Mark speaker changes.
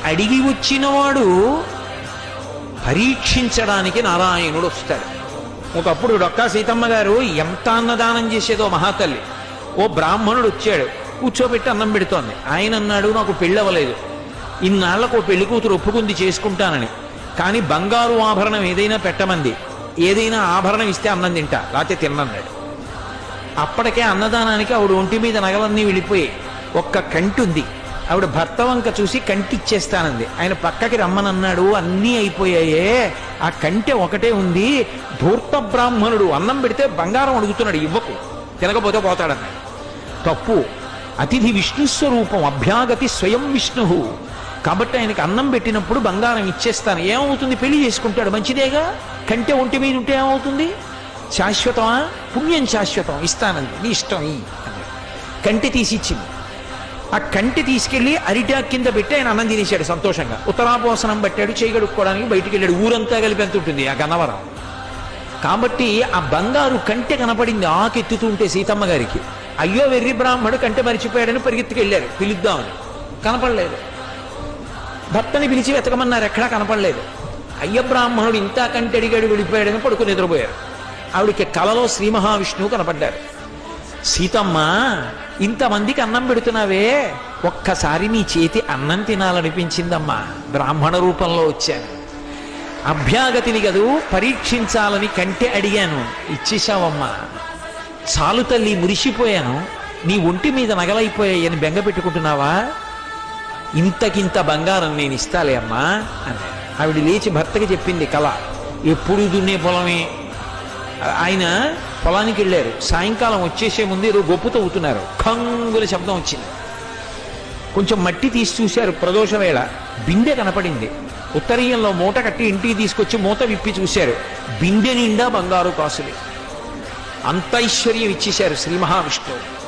Speaker 1: అడిగి వచ్చినవాడు పరీక్షించడానికి నారాయణుడు వస్తాడు. ఒకప్పుడు డొక్కా సీతమ్మ గారు ఎంత అన్నదానం చేసేదో మహాతల్లి. ఓ బ్రాహ్మణుడు వచ్చాడు, కూర్చోబెట్టి అన్నం పెడుతోంది. ఆయన అన్నాడు, నాకు పెళ్ళవలేదు, ఇన్నాళ్లకు పెళ్లి కూతురు ఒప్పుకుంది చేసుకుంటానని, కానీ బంగారు ఆభరణం ఏదైనా పెట్టమంది, ఏదైనా ఆభరణం ఇస్తే అన్నం తింటా, లేకపోతే తిన్నన్నాడు. అప్పటికే అన్నదానానికి ఆవిడ ఒంటి మీద నగలన్నీ వెళ్ళిపోయి ఒక్క కంటి ఉంది. ఆవిడ భర్త వంక చూసి కంటి ఇచ్చేస్తానంది. ఆయన పక్కకి రమ్మనన్నాడు, అన్నీ అయిపోయాయే, ఆ కంటె ఒకటే ఉంది. ధూర్త బ్రాహ్మణుడు అన్నం పెడితే బంగారం అడుగుతున్నాడు, ఇవ్వకు, తినకపోతే పోతాడన్నాడు. తప్పు. అతిథి విష్ణుస్వరూపం, అభ్యాగతి స్వయం విష్ణు. కాబట్టి ఆయనకి అన్నం పెట్టినప్పుడు బంగారం ఇచ్చేస్తాను. ఏమవుతుంది? పెళ్లి చేసుకుంటాడు, మంచిదేగా. కంటె ఒంటి మీద ఉంటే ఏమవుతుంది? శాశ్వతమా? పుణ్యం శాశ్వతం, ఇస్తానంది, నీ ఇష్టం ఈ అన్నాడు. కంటె తీసి ఇచ్చింది. ఆ కంటె తీసుకెళ్లి అరిటా కింద పెట్టి ఆయన అన్నం తినేశాడు సంతోషంగా. ఉత్తరాపోసనం పట్టాడు, చేయగడుక్కోవడానికి బయటికి వెళ్ళాడు. ఊరంతా కలిపి ఎంత ఉంటుంది ఆ గన్నవరం. కాబట్టి ఆ బంగారు కంటె కనపడింది ఆకెత్తుతూ ఉంటే సీతమ్మ గారికి. అయ్యో వెర్రి బ్రాహ్మడు కంటె మరిచిపోయాడని పరిగెత్తుకెళ్ళారు పిలుద్దామని. కనపడలేదు. భర్తని పిలిచి వెతకమన్నారు, ఎక్కడా కనపడలేదు. అయ్య బ్రాహ్మణుడు ఇంత కంటె అడిగాడు, వెళ్ళిపోయాడని పడుకుని నిద్రపోయారు. ఆవిడికి కలలో శ్రీ మహావిష్ణువు కనపడ్డారు. సీతమ్మ, ఇంతమందికి అన్నం పెడుతున్నావే, ఒక్కసారి నీ చేతి అన్నం తినాలనిపించిందమ్మా, బ్రాహ్మణ రూపంలో వచ్చాను. అభ్యాగతిని కదూ పరీక్షించాలని కంటె అడిగాను, ఇచ్చేశావమ్మా. చాలు తల్లి, మురిసిపోయాను. నీ ఒంటి మీద నగలైపోయాయని బెంగ పెట్టుకుంటున్నావా? ఇంతకింత బంగారం నేను ఇస్తాలే అమ్మా అని ఆవిడ లేచి భర్తకి చెప్పింది కళ. ఎప్పుడు దున్నే పొలమే. ఆయన పొలానికి వెళ్ళారు. సాయంకాలం వచ్చేసే ముందు ఏదో గొప్పు తవ్వుతున్నారు. ఖంగుల శబ్దం వచ్చింది. కొంచెం మట్టి తీసి చూశారు. ప్రదోష వేళ బిందె కనపడింది. ఉత్తరీయంలో మూట కట్టి ఇంటికి తీసుకొచ్చి మూత విప్పి చూశారు. బిందె నిండా బంగారు కాసులు. అంత ఐశ్వర్యం ఇచ్చేశారు శ్రీ మహావిష్ణువు.